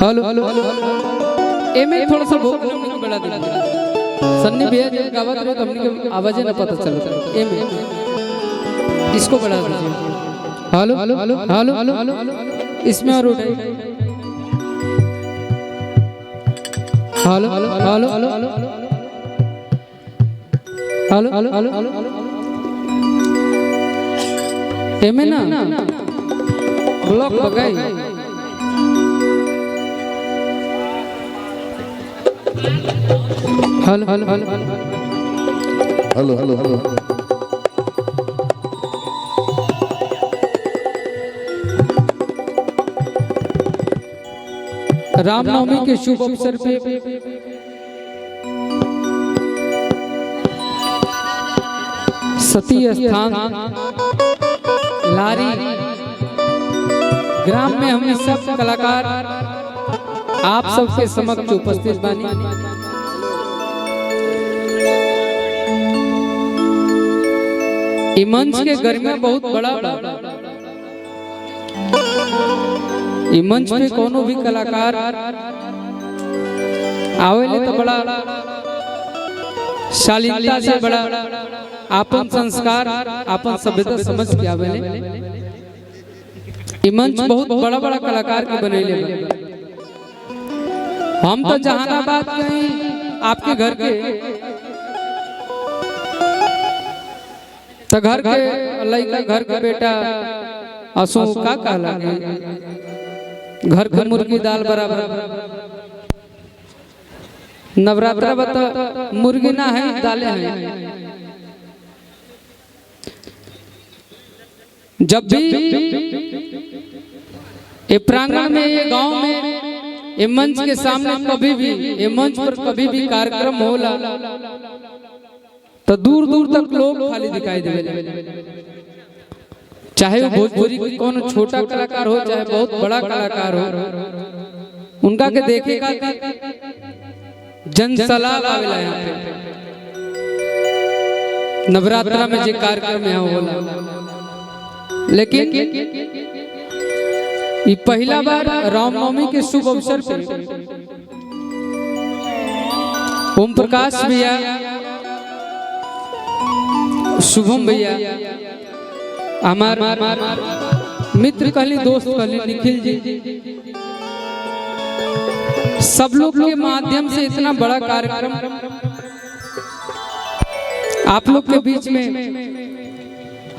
Hello एमे थोड़ा सा भोग हमने बढ़ा दे सन्नी भैया जब गावत रहे तो हमने के आवाज ना पता चलता एमे इसको बढ़ा दीजिए। हेलो हेलो हेलो इसमें और उठाइए। हेलो हेलो हेलो हेलो एमे ना ब्लॉक लगाई। Hello hello hello hello hello hello Ramnavami के शुभ अवसर पे सती स्थान लारी ग्राम में हमने सब कलाकार आप सबके समक्ष उपस्थित बानी। ये मंच के गरिमा बहुत बड़ा ये मंच पे कोनो भी कलाकार आवेले तो बड़ा शालीनता से बड़ा आपन संस्कार आपन सभ्यता समझ के आवेले। ये मंच बहुत बड़ा बड़ा कलाकार के बनेले। हम तो जहानाबाद के आपके घर के तो घर के लड़का घर का बेटा असो का कहला घर का मुर्गी दाल बराबर। नवरात्रा बता मुर्गी ना है दालें हैं। जब भी ये प्रांगण में ये गांव में ये मंच के सामने कभी भी ये मंच पर कभी भी कार्यक्रम होला तो दूर दूर तक लोग खाली दिखाई देवे। चाहे वो भोजपुरी की कौन छोटा कलाकार हो चाहे बहुत बड़ा कलाकार हो उनका के देखेगा जन सलाह आवेला यहाँ पे नवरात्रा में जो कार्यक्रम यहाँ होला। लेकिन ये पहला बार रामनवमी के शुभ अवसर पे ओम प्रकाश भैया शुभम भैया हमार मित्र कहली दोस्त कहली निखिल जी सब लोग के माध्यम से इतना बड़ा कार्यक्रम आप लोग के बीच में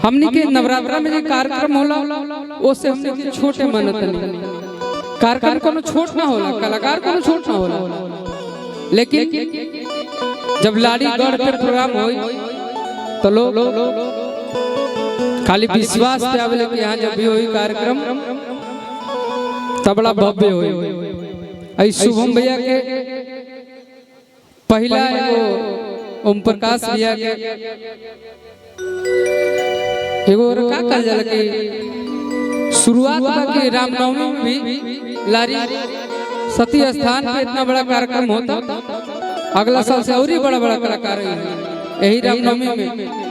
हमने के नवरात्रा में जो कार्यक्रम होला उससे हमने के छोटे मानत नहीं। कार्यक्रम कोनो छोट ना होला कलाकार कोनो छोट ना होला। लेकिन जब लाड़ी गढ़ पे प्रोग्राम होई तो लोग खाली विश्वास पे आवेले कि यहाँ जब भी होई कार्यक्रम तब बड़ा भव्य होई। आई शुभम भैया के पहला एगो ओम प्रकाश भैया के एगो का कहल जाला कि शुरुआत बा कि रामनवमी में भी लारी सती स्थान पे इतना बड़ा कार्यक्रम होता। अगला साल से और ही बड़ा बड़ा कलाकार यही रामनवमी में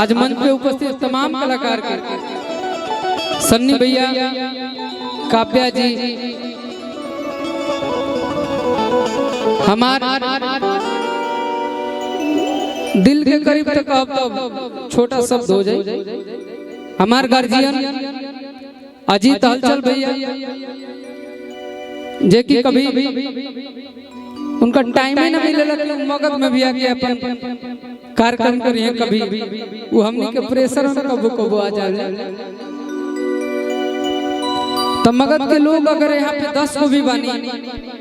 आज मंच पे उपस्थित तमाम कलाकार के सन्नी भैया काव्या जी हमार दिल के करीब तक अब छोटा शब्द हो जाए। हमार गार्जियन अजीत हलचल भैया जे कि कभी उनका टाइम ही ना मिलेला कि मगध में भी आके अपन कार्यक्रम करिए कभी वो हमनी के प्रेशर में कबो कबो आ जाए। तो मगध के लोग अगर यहाँ पे 10 को भी बानी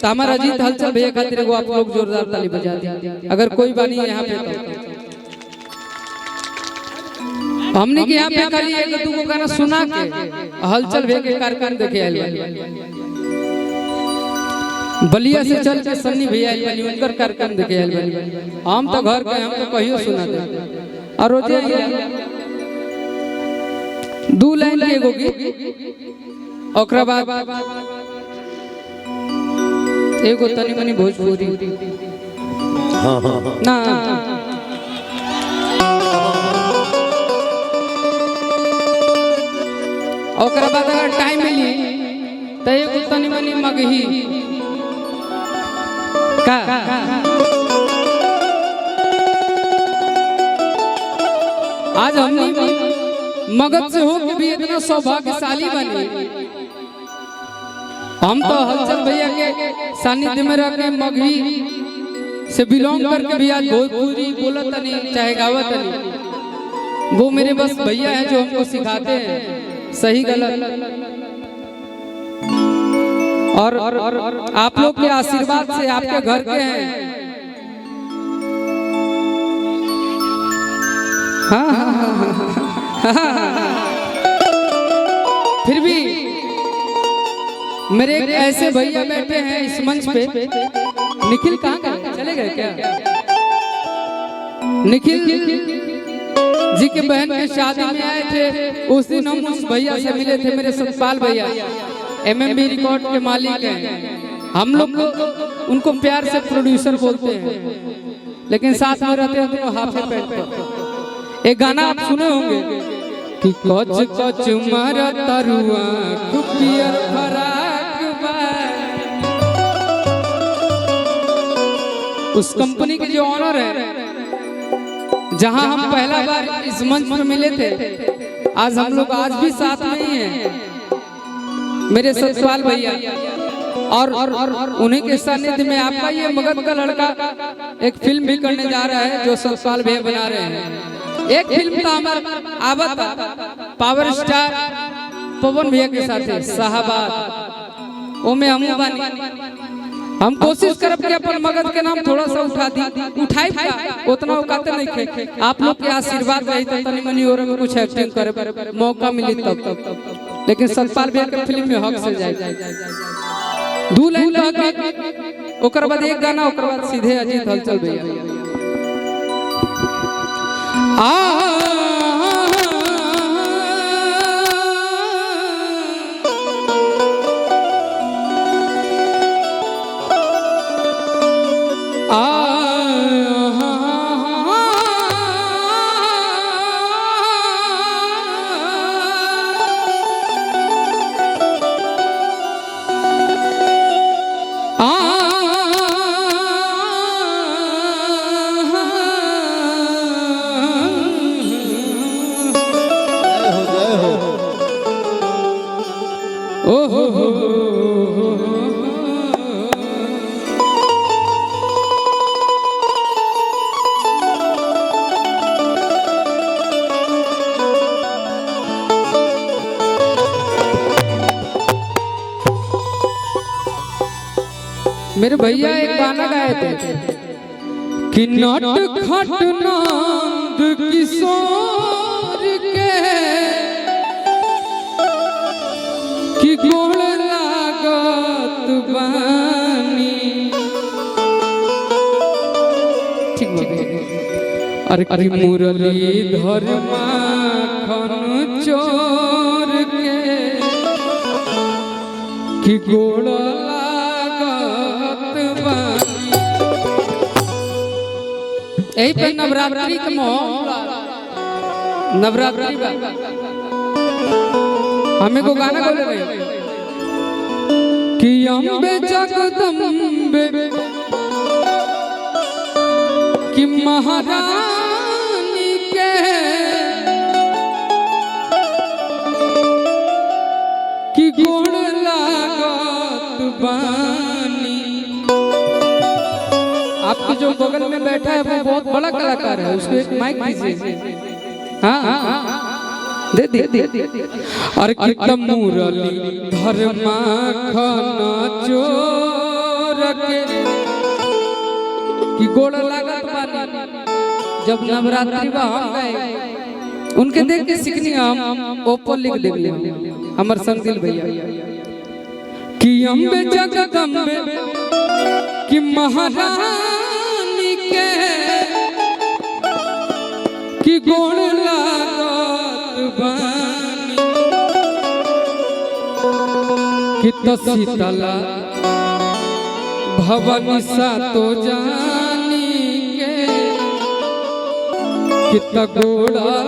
तो हमारा अजीत हलचल भैया खातिर एगो आप लोग जोरदार ताली बजा दिया। अगर कोई बानी यहाँ पे तो हमने के यहाँ पे खाली एक दो को गाना सुना के हलचल भैया के कार्यक्रम देखे आए। बलिया से चल के सन्नी भैया आइल उनकर कार्यक्रम देखे आइल। हम तो घर के हम तो कहियो सुना दे और रोजे दो लाइन के एगो गीत ओकरा बाद एगो तनी मनी भोजपुरी हाँ हाँ ना ओकरा बाद अगर टाइम मिली तय तनी मनी मगही का आज हमने मगध से हो के भी इतना सौभाग्यशाली बने। हम तो हलचल भैया के सानिध्य में रह के मगही से बिलोंग करके भी आज भोजपुरी बोलत नहीं चाहे गावत नहीं। वो मेरे बस भैया हैं जो हमको सिखाते हैं सही गलत। और आप लोग के आशीर्वाद से आपके घर के हैं। फिर भी मेरे एक ऐसे भैया बैठे हैं इस मंच पे। निखिल कहाँ गए, चले गए क्या? निखिल जी के बहन के शादी में आए थे, उस दिन हम उस भैया से मिले थे। मेरे सतपाल भैया MMB रिकॉर्ड के मालिक हैं। हम लोग उनको प्यार से प्रोड्यूसर बोलते हैं, लेकिन साथ में रहते हैं दोनों हाफ पैंट पर। एक गाना आप सुने होंगे कि कच कच मारा तरुआ कुपियर फराक बार। उस कंपनी के जो ऑनर है, जहां हम पहला बार इस मंच पर मिले थे, आज हम लोग आज भी साथ में ही हैं। मेरे सतपाल भैया और उन्हीं के सानिध्य में आपका ये मगध का लड़का एक फिल्म भी करने जा रहा है जो सतपाल भैया बना रहे हैं। एक फिल्म था हमारा आवत पावर स्टार पवन भैया के साथ साहबाद, वो में हम बनी। हम कोशिश करब कि अपन मगध के नाम थोड़ा सा उठाई उतना औकात नहीं थे। आप लोग के आशीर्वाद रही तो तनी मनी और में कुछ एक्टिंग करे मौका मिली तब। लेकिन सतपाल भैया के फिल्म में हक से जाए दू लाइन ओकर बाद एक गाना, ओकर बाद सीधे अजीत हलचल भैया। मेरे भैया एक गाना गाए थे कि नट खट नंद किशोर के कि गोड़ लागत बानी। ठीक है। अरे मुरली धर माखन चोर के कि गोड़ यही पे नवरात्रि का नवरात्रि हमें को गाना बोले रहे कि अम्बे जगदम्बे कि महारानी के कि गोड़ लागत बानी। आपके जो बगल में बैठा है वो बहुत बड़ा कलाकार है, उसको एक माइक दीजिए। हाँ दे दे। अरे कितना मुरली धर्मा खाना चोर के कि गोड़ लागत बानी। जब नवरात्रि में हम गए उनके देख के सीखनी हम ऊपर लिख देंगे हमर संदिल भैया कि अम्बे जगदम्बे कि महारानी के कि गोड़ लागत बानी। कि शीतला भवानी सा तो जानी के कि गोड़ लागत।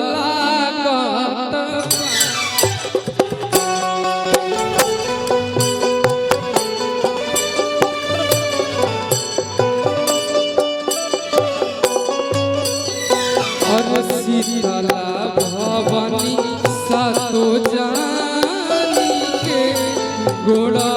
गोड़ा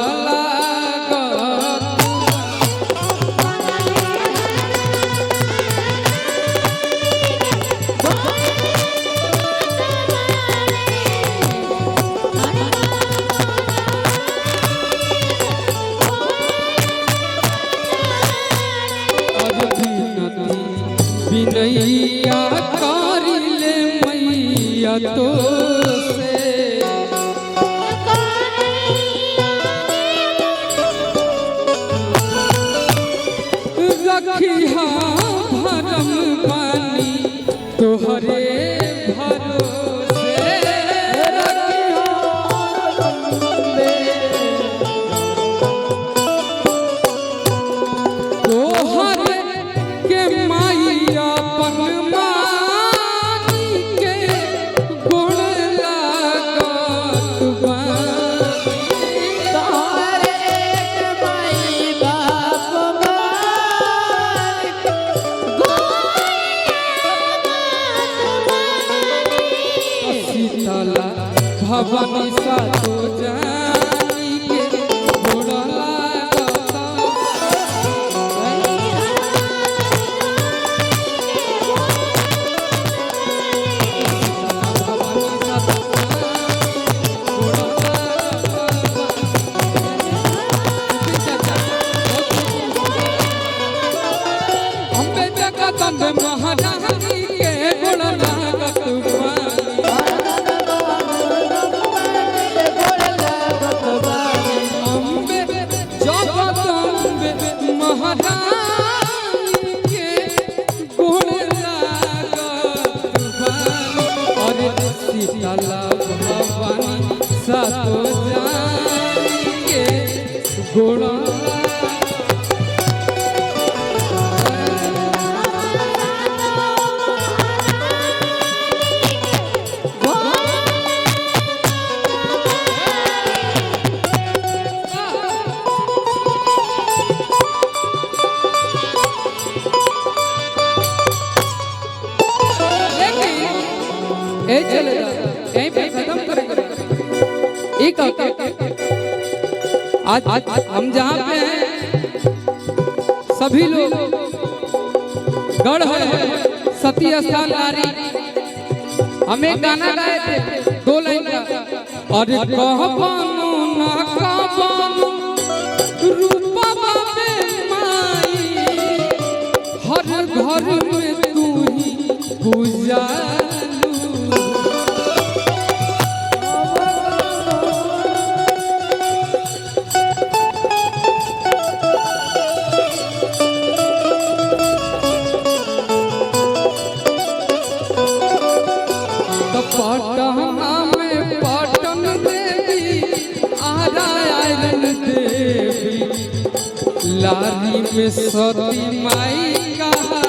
बिनैया करिले मैया तो से रखिया भरम पानी तोहरे भरोसे तोहरे के माइया भवानी सा तो जानी के गोड़ा लागता भवानी सा तो गोड़ा अम्बे जगत अम्बे महारानी के गोड़ा लागत शीतला भवानी सा तो जानी के गोड़ा चले यहीं पे खत्म करेंगे। एक आज हम जहाँ पे हैं सभी लोग गढ़ है सती स्थान नारी हमें गाना गाए थे 2 लाइन का और कहबानो ना कहबानो रूपा में माई हर घर में तू ही पूजा पटना में पटन देवी आरायण देवी लारी में सती माई कहा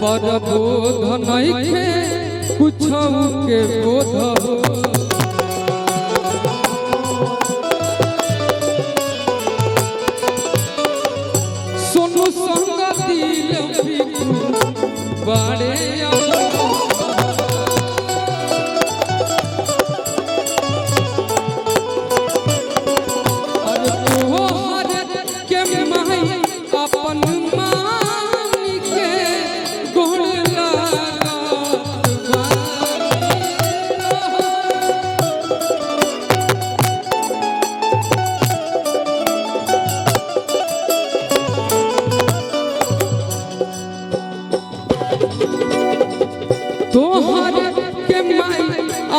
पर बोध नइखे कुछ के बोध सोनू संग दिल बाड़े तोहर के माई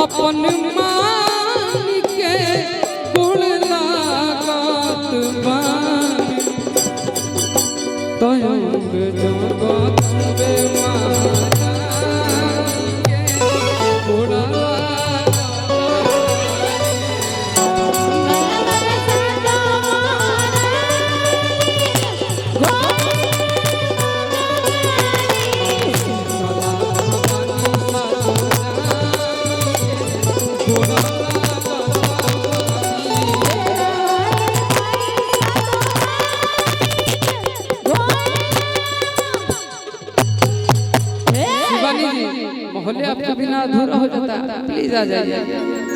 अपन मान के गुण लागत बानी तयंग जगत बे माई के अधूरा हो जाता, प्लीज आ जाइए।